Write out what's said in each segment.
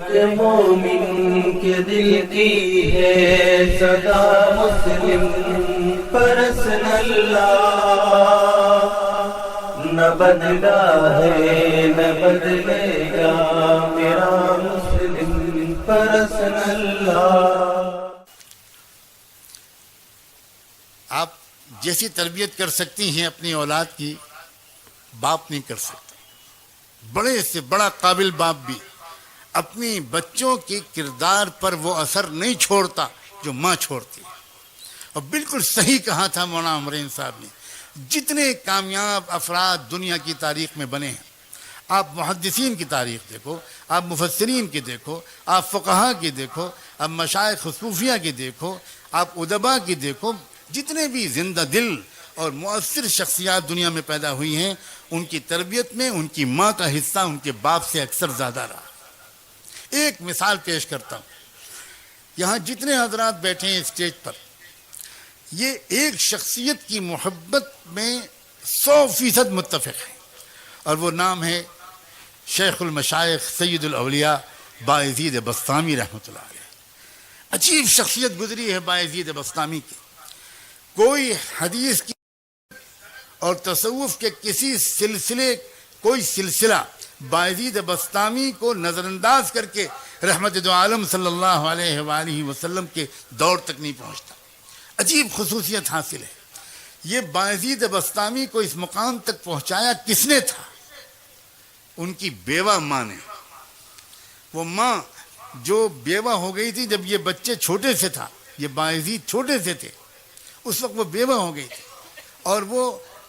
کہ مومن کے دل کی ہے صدا مسلم پرسن اللہ، نہ بدلا ہے نہ بدلے گا میرا مسلم پرسن اللہ۔ آپ جیسی تربیت کر سکتی ہیں اپنی اولاد کی، باپ نہیں کر سکتا۔ بڑے سے بڑا قابل باپ بھی اپنی بچوں کے کردار پر وہ اثر نہیں چھوڑتا جو ماں چھوڑتی ہے۔ اور بالکل صحیح کہا تھا مولانا عمرین صاحب نے، جتنے کامیاب افراد دنیا کی تاریخ میں بنے ہیں، آپ محدثین کی تاریخ دیکھو، آپ مفسرین کی دیکھو، آپ فقہا کی دیکھو، آپ مشائخ صوفیہ کی دیکھو، آپ ادبا کی دیکھو، جتنے بھی زندہ دل اور مؤثر شخصیات دنیا میں پیدا ہوئی ہیں، ان کی تربیت میں ان کی ماں کا حصہ ان کے باپ سے اکثر زیادہ رہا۔ ایک مثال پیش کرتا ہوں، یہاں جتنے حضرات بیٹھے ہیں اسٹیج پر، یہ ایک شخصیت کی محبت میں 100% متفق ہیں، اور وہ نام ہے شیخ المشائخ سید الاولیاء بایزید بسطامی رحمۃ اللہ علیہ۔ عجیب شخصیت گزری ہے بایزید بسطامی کی۔ کوئی حدیث کی اور تصوف کے کسی کوئی سلسلہ بایزید بسطامی کو نظر انداز کر کے رحمت دو عالم صلی اللہ علیہ وآلہ وسلم کے دور تک نہیں پہنچتا۔ عجیب خصوصیت حاصل ہے۔ یہ بایزید بسطامی کو اس مقام تک پہنچایا کس نے تھا؟ ان کی بیوہ ماں نے۔ وہ ماں جو بیوہ ہو گئی تھی جب یہ بچے چھوٹے سے تھا، یہ بایزید چھوٹے سے تھے، اس وقت وہ بیوہ ہو گئی تھی، اور وہ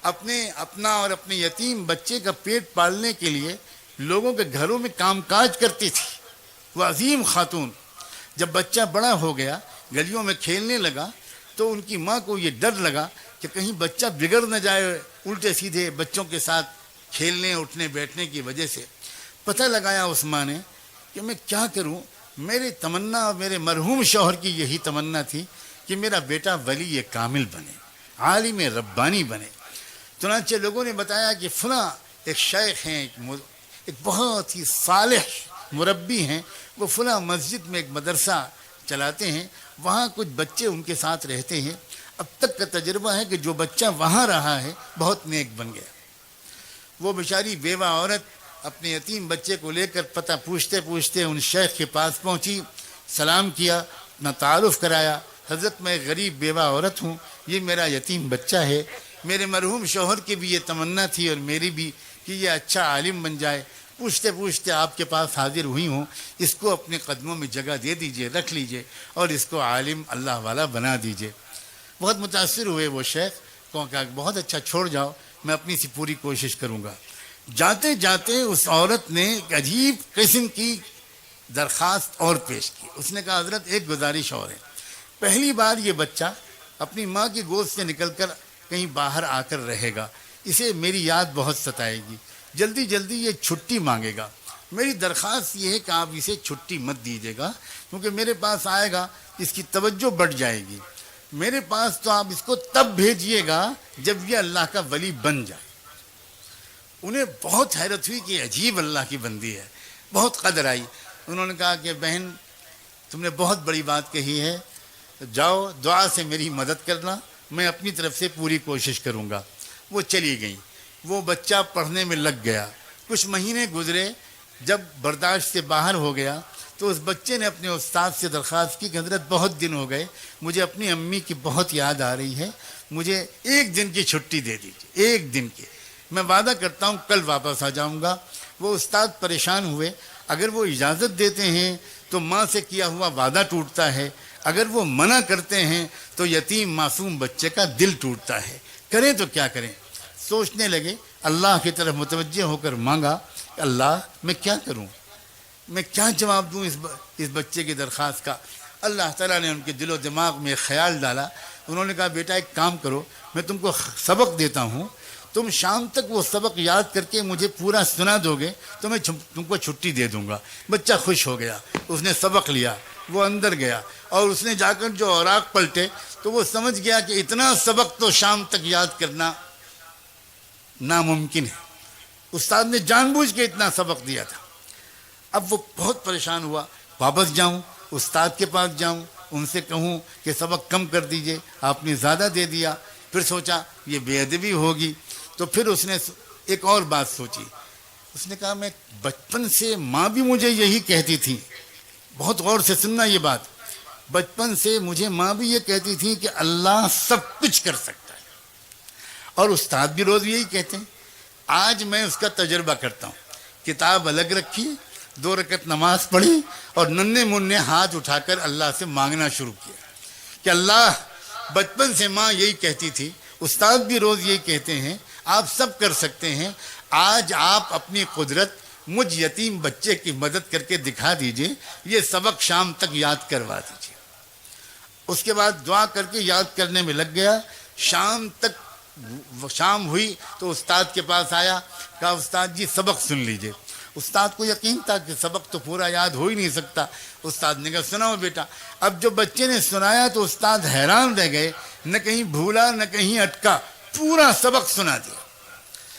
اپنا اور اپنے یتیم بچے کا پیٹ پالنے کے لیے لوگوں کے گھروں میں کام کاج کرتی تھی۔ وہ عظیم خاتون جب بچہ بڑا ہو گیا، گلیوں میں کھیلنے لگا، تو ان کی ماں کو یہ ڈر لگا کہ کہیں بچہ بگڑ نہ جائے الٹے سیدھے بچوں کے ساتھ کھیلنے اٹھنے بیٹھنے کی وجہ سے۔ پتہ لگایا اس ماں نے کہ میں کیا کروں، میری تمنا اور میرے مرحوم شوہر کی یہی تمنا تھی کہ میرا بیٹا ولی کامل بنے، عالم ربانی بنے۔ چنانچہ لوگوں نے بتایا کہ فلاں ایک شیخ ہیں، ایک بہت ہی صالح مربی ہیں، وہ فلاں مسجد میں ایک مدرسہ چلاتے ہیں، وہاں کچھ بچے ان کے ساتھ رہتے ہیں۔ اب تک کا تجربہ ہے کہ جو بچہ وہاں رہا ہے بہت نیک بن گیا۔ وہ بیچاری بیوہ عورت اپنے یتیم بچے کو لے کر پتہ پوچھتے پوچھتے ان شیخ کے پاس پہنچی، سلام کیا، اپنا تعارف کرایا۔ حضرت میں غریب بیوہ عورت ہوں، یہ میرا یتیم بچہ ہے، میرے مرحوم شوہر کی بھی یہ تمنا تھی اور میری بھی کہ یہ اچھا عالم بن جائے، پوچھتے پوچھتے آپ کے پاس حاضر ہوئی ہوں، اس کو اپنے قدموں میں جگہ دے دیجئے، رکھ لیجئے، اور اس کو عالم اللہ والا بنا دیجئے۔ بہت متاثر ہوئے وہ شیخ، کہا بہت اچھا، چھوڑ جاؤ، میں اپنی سی پوری کوشش کروں گا۔ جاتے جاتے اس عورت نے ایک عجیب قسم کی درخواست اور پیش کی۔ اس نے کہا حضرت ایک گزارش اور ہے، پہلی بار یہ بچہ اپنی ماں کی گود سے نکل کر کہیں باہر آ کر رہے گا، اسے میری یاد بہت ستائے گی، جلدی جلدی یہ چھٹی مانگے گا، میری درخواست یہ ہے کہ آپ اسے چھٹی مت دیجیے گا، کیونکہ میرے پاس آئے گا اس کی توجہ بڑھ جائے گی، میرے پاس تو آپ اس کو تب بھیجیے گا جب یہ اللہ کا ولی بن جائے۔ انہیں بہت حیرت ہوئی کہ عجیب اللہ کی بندی ہے، بہت قدر آئی۔ انہوں نے کہا کہ بہن تم نے بہت بڑی بات کہی ہے، جاؤ دعا سے میری مدد کرنا، میں اپنی طرف سے پوری کوشش کروں گا۔ وہ چلی گئیں، وہ بچہ پڑھنے میں لگ گیا، کچھ مہینے گزرے، جب برداشت سے باہر ہو گیا تو اس بچے نے اپنے استاد سے درخواست کی کہ حضرت بہت دن ہو گئے، مجھے اپنی امی کی بہت یاد آ رہی ہے، مجھے ایک دن کی چھٹی دے دیجیے، ایک دن کی، میں وعدہ کرتا ہوں کل واپس آ جاؤں گا۔ وہ استاد پریشان ہوئے، اگر وہ اجازت دیتے ہیں تو ماں سے کیا ہوا وعدہ ٹوٹتا ہے، اگر وہ منع کرتے ہیں تو یتیم معصوم بچے کا دل ٹوٹتا ہے، کریں تو کیا کریں۔ سوچنے لگے، اللہ کی طرف متوجہ ہو کر مانگا کہ اللہ میں کیا کروں، میں کیا جواب دوں اس بچے کی درخواست کا۔ اللہ تعالیٰ نے ان کے دل و دماغ میں خیال ڈالا، انہوں نے کہا بیٹا ایک کام کرو، میں تم کو سبق دیتا ہوں، تم شام تک وہ سبق یاد کر کے مجھے پورا سنا دو گے تو میں تم کو چھٹی دے دوں گا۔ بچہ خوش ہو گیا، اس نے سبق لیا، وہ اندر گیا اور اس نے جا کر جو اوراق پلٹے تو وہ سمجھ گیا کہ اتنا سبق تو شام تک یاد کرنا ناممکن ہے۔ استاد نے جان بوجھ کے اتنا سبق دیا تھا۔ اب وہ بہت پریشان ہوا، واپس جاؤں استاد کے پاس جاؤں ان سے کہوں کہ سبق کم کر دیجئے، آپ نے زیادہ دے دیا. پھر سوچا یہ بے ادبی ہوگی، تو پھر اس نے ایک اور بات سوچی. اس نے کہا میں بچپن سے ماں بھی مجھے یہی کہتی تھی، بہت غور سے سننا یہ بات، بچپن سے مجھے ماں بھی یہ کہتی تھی کہ اللہ سب کچھ کر سکتا ہے، اور استاد بھی روز یہی کہتے ہیں. آج میں اس کا تجربہ کرتا ہوں. کتاب الگ رکھی، 2 رکعت نماز پڑھی اور ننھے منھے ہاتھ اٹھا کر اللہ سے مانگنا شروع کیا کہ اللہ، بچپن سے ماں یہی کہتی تھی، استاد بھی روز یہی کہتے ہیں، آپ سب کر سکتے ہیں، آج آپ اپنی قدرت مجھ یتیم بچے کی مدد کر کے دکھا دیجئے، یہ سبق شام تک یاد کروا دیجئے. اس کے بعد دعا کر کے یاد کرنے میں لگ گیا. شام ہوئی تو استاد کے پاس آیا، کہا استاد جی سبق سن لیجئے. استاد کو یقین تھا کہ سبق تو پورا یاد ہو ہی نہیں سکتا. استاد نے کہا سناؤ بیٹا. اب جو بچے نے سنایا تو استاد حیران رہ گئے، نہ کہیں بھولا نہ کہیں اٹکا، پورا سبق سنا دیا.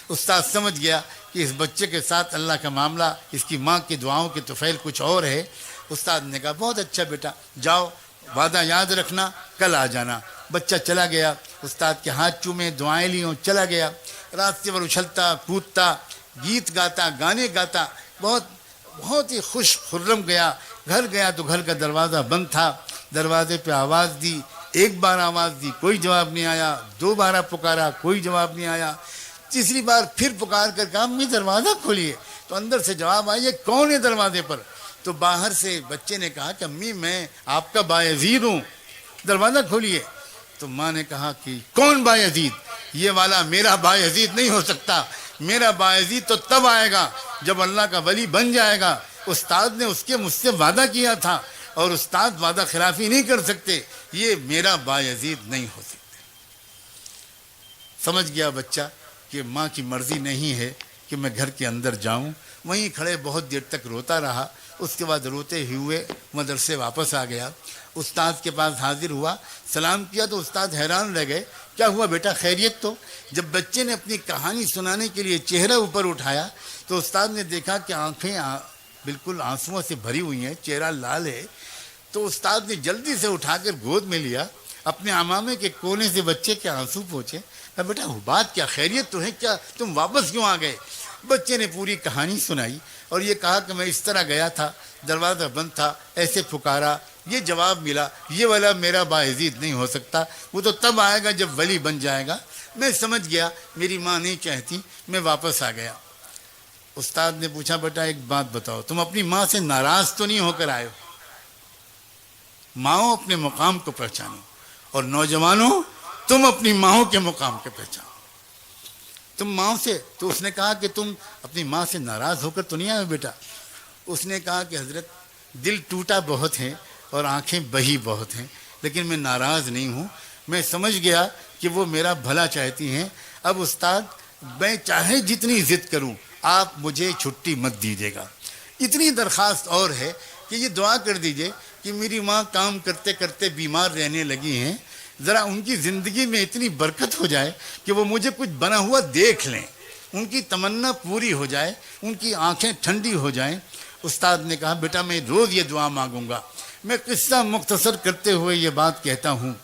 استاد سمجھ گیا کہ اس بچے کے ساتھ اللہ کا معاملہ، اس کی ماں کی دعاؤں کے طفیل کچھ اور ہے. استاد نے کہا بہت اچھا بیٹا، جاؤ وعدہ یاد رکھنا، کل آ جانا. بچہ چلا گیا، استاد کے ہاتھ چومے، دعائیں لیوں، چلا گیا. راستے پر اچھلتا کودتا، گیت گاتا، گانے گاتا، بہت ہی خوش خرم گیا. گھر گیا تو گھر کا دروازہ بند تھا. دروازے پہ آواز دی، 1 بار آواز دی، کوئی جواب نہیں آیا. 2 بار پکارا، کوئی جواب نہیں آیا. تیسری بار پھر پکار کر کہا امی دروازہ کھولیے. تو اندر سے جواب آیا یہ کون ہے دروازے پر؟ تو باہر سے بچے نے کہا کہ امی میں آپ کا بایزید ہوں، دروازہ کھولیے. تو ماں نے کہا کہ کون بایزید؟ یہ والا میرا بایزید نہیں ہو سکتا، میرا بایزید تو تب آئے گا جب اللہ کا ولی بن جائے گا. استاد نے اس کے مجھ سے وعدہ کیا تھا اور استاد وعدہ خلافی نہیں کر سکتے، یہ میرا بایزید نہیں ہو سکتے. سمجھ گیا بچہ کہ ماں کی مرضی نہیں ہے کہ میں گھر کے اندر جاؤں. وہیں کھڑے بہت دیر تک روتا رہا. اس کے بعد روتے ہی ہوئے مدرسے واپس آ گیا. استاد کے پاس حاضر ہوا، سلام کیا تو استاد حیران رہ گئے. کیا ہوا بیٹا خیریت؟ تو جب بچے نے اپنی کہانی سنانے کے لیے چہرہ اوپر اٹھایا تو استاد نے دیکھا کہ آنکھیں بالکل آنسوؤں سے بھری ہوئی ہیں، چہرہ لال ہے. تو استاد نے جلدی سے اٹھا کر گود میں لیا، اپنے عمامے کے کونے سے بچے کے آنسو پوچھے. بیٹا بات کیا، خیریت تو ہے؟ کیا تم واپس کیوں آ گئے؟ بچے نے پوری کہانی سنائی اور یہ کہا کہ میں اس طرح گیا تھا، دروازہ بند تھا، ایسے پکارا، یہ جواب ملا، یہ والا میرا باعزید نہیں ہو سکتا، وہ تو تب آئے گا جب ولی بن جائے گا. میں سمجھ گیا میری ماں نہیں چاہتی، میں واپس آ گیا. استاد نے پوچھا بیٹا ایک بات بتاؤ، تم اپنی ماں سے ناراض تو نہیں ہو کر آئے ہو؟ ماؤں اپنے مقام کو پہچانو، اور نوجوانوں تم اپنی ماؤں کے مقام کے پہچانو. تم ماں سے، تو اس نے کہا کہ تم اپنی ماں سے ناراض ہو کر تو نہیں آئے بیٹا. اس نے کہا کہ حضرت دل ٹوٹا بہت ہے اور آنکھیں بہی بہت ہیں، لیکن میں ناراض نہیں ہوں. میں سمجھ گیا کہ وہ میرا بھلا چاہتی ہیں. اب استاد میں چاہے جتنی ضد کروں آپ مجھے چھٹی مت دیجیے گا. اتنی درخواست اور ہے کہ یہ دعا کر دیجئے کہ میری ماں کام کرتے کرتے بیمار رہنے لگی ہیں، ذرا ان کی زندگی میں اتنی برکت ہو جائے کہ وہ مجھے کچھ بنا ہوا دیکھ لیں، ان کی تمنا پوری ہو جائے، ان کی آنکھیں ٹھنڈی ہو جائیں. استاد نے کہا بیٹا میں روز یہ دعا مانگوں گا. میں قصہ مختصر کرتے ہوئے یہ بات کہتا ہوں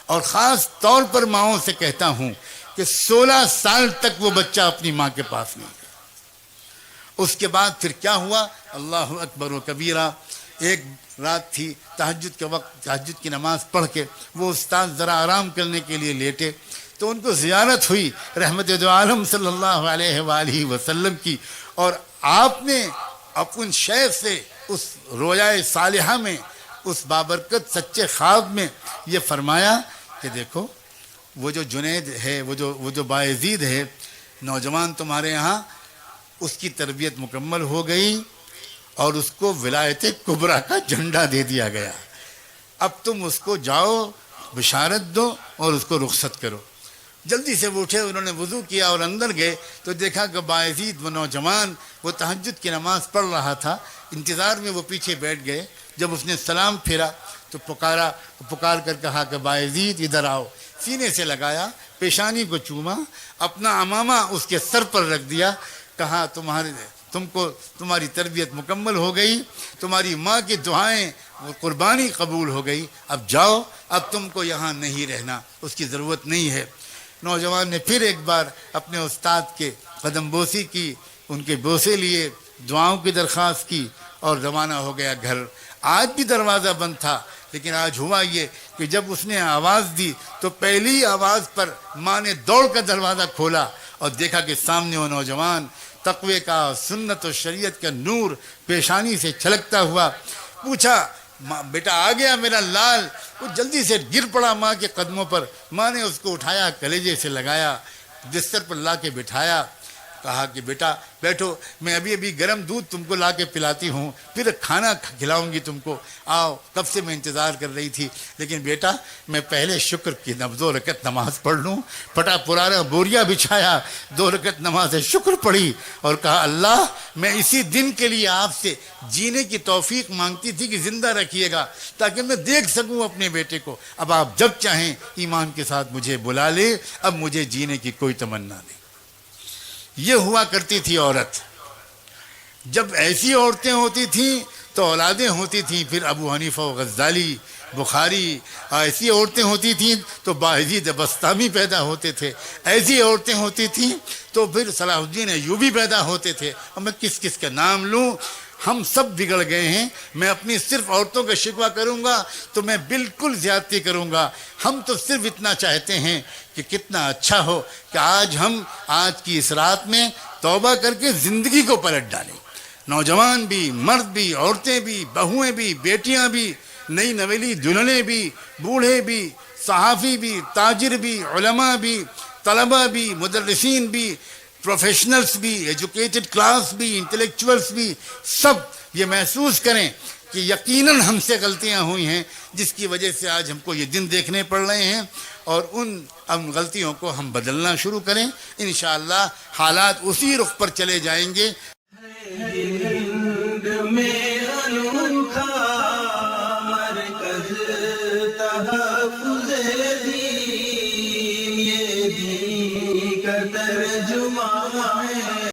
اور خاص طور پر ماؤں سے کہتا ہوں کہ 16 سال تک وہ بچہ اپنی ماں کے پاس نہیں گیا. اس کے بعد پھر کیا ہوا؟ اللہ اکبر و کبیرہ. ایک رات تھی، تہجد کے وقت تہجد کی نماز پڑھ کے وہ استاد ذرا آرام کرنے کے لیے لیٹے تو ان کو زیارت ہوئی رحمت دو عالم صلی اللہ علیہ وآلہ وسلم کی، اور آپ نے اپن شیخ سے اس رویائے صالحہ میں، اس بابرکت سچے خواب میں یہ فرمایا کہ دیکھو وہ جو جنید ہے، وہ جو باعزید ہے، نوجوان تمہارے یہاں، اس کی تربیت مکمل ہو گئی اور اس کو ولایت کبریٰ کا جھنڈا دے دیا گیا. اب تم اس کو جاؤ بشارت دو اور اس کو رخصت کرو. جلدی سے وہ اٹھے، انہوں نے وضو کیا اور اندر گئے تو دیکھا کہ باعزید وہ نوجوان وہ تہجد کی نماز پڑھ رہا تھا. انتظار میں وہ پیچھے بیٹھ گئے. جب اس نے سلام پھیرا تو پکار کر کہا کہ باعزید ادھر آؤ. سینے سے لگایا، پیشانی کو چوما، اپنا عمامہ اس کے سر پر رکھ دیا، کہا تمہاری تربیت مکمل ہو گئی, تمہاری ماں کی دعائیں وہ قربانی قبول ہو گئی, اب جاؤ, اب تم کو یہاں نہیں رہنا, اس کی ضرورت نہیں ہے. نوجوان نے پھر ایک بار اپنے استاد کے قدم بوسی کی, ان کے بوسے لیے, دعاؤں کی درخواست کی اور روانہ ہو گیا گھر. آج بھی دروازہ بند تھا, لیکن آج ہوا یہ کہ جب اس نے آواز دی تو پہلی آواز پر ماں نے دوڑ کر دروازہ کھولا اور دیکھا کہ سامنے وہ نوجوان تقوی کا, سنت و شریعت کا نور پیشانی سے چھلکتا ہوا. پوچھا, بیٹا آ گیا میرا لال؟ وہ جلدی سے گر پڑا ماں کے قدموں پر. ماں نے اس کو اٹھایا, کلیجے سے لگایا, بستر پر لا کے بٹھایا, کہا کہ بیٹا بیٹھو, میں ابھی گرم دودھ تم کو لا کے پلاتی ہوں, پھر کھانا کھلاؤں گی تم کو, آؤ, کب سے میں انتظار کر رہی تھی. لیکن بیٹا میں پہلے شکر کی 2 رکعت نماز پڑھ لوں. پھٹا پرانا بوریا بچھایا, 2 رکعت نماز شکر پڑھی اور کہا اللہ میں اسی دن کے لیے آپ سے جینے کی توفیق مانگتی تھی کہ زندہ رکھیے گا تاکہ میں دیکھ سکوں اپنے بیٹے کو. اب آپ جب چاہیں ایمان کے ساتھ مجھے بلا لے, اب مجھے جینے کی کوئی تمنا نہیں. یہ ہوا کرتی تھی عورت. جب ایسی عورتیں ہوتی تھیں تو اولادیں ہوتی تھیں. پھر ابو حنیفہ و غزالی, بخاری, ایسی عورتیں ہوتی تھیں تو باعزید بسطامی پیدا ہوتے تھے. ایسی عورتیں ہوتی تھیں تو پھر صلاح الدین ایوبی پیدا ہوتے تھے. اور میں کس کس کا نام لوں, ہم سب بگڑ گئے ہیں. میں اپنی صرف عورتوں کا شکوہ کروں گا تو میں بالکل زیادتی کروں گا. ہم تو صرف اتنا چاہتے ہیں کہ کتنا اچھا ہو کہ آج کی اس رات میں توبہ کر کے زندگی کو پلٹ ڈالیں. نوجوان بھی, مرد بھی, عورتیں بھی, بہویں بھی, بیٹیاں بھی, نئی نویلی دلہنیں بھی, بوڑھے بھی, صحافی بھی, تاجر بھی, علماء بھی, طلبہ بھی, مدرسین بھی, پروفیشنلز بھی, ایجوکیٹڈ کلاس بھی, انٹلیکچوئلز بھی, سب یہ محسوس کریں کہ یقیناً ہم سے غلطیاں ہوئی ہیں جس کی وجہ سے آج ہم کو یہ دن دیکھنے پڑ رہے ہیں, اور ان غلطیوں کو ہم بدلنا شروع کریں. انشاءاللہ حالات اسی رخ پر چلے جائیں گے. ہند میں انوکھا مرکز تحفظ دین, یہ دین کا ترجمہ ہے.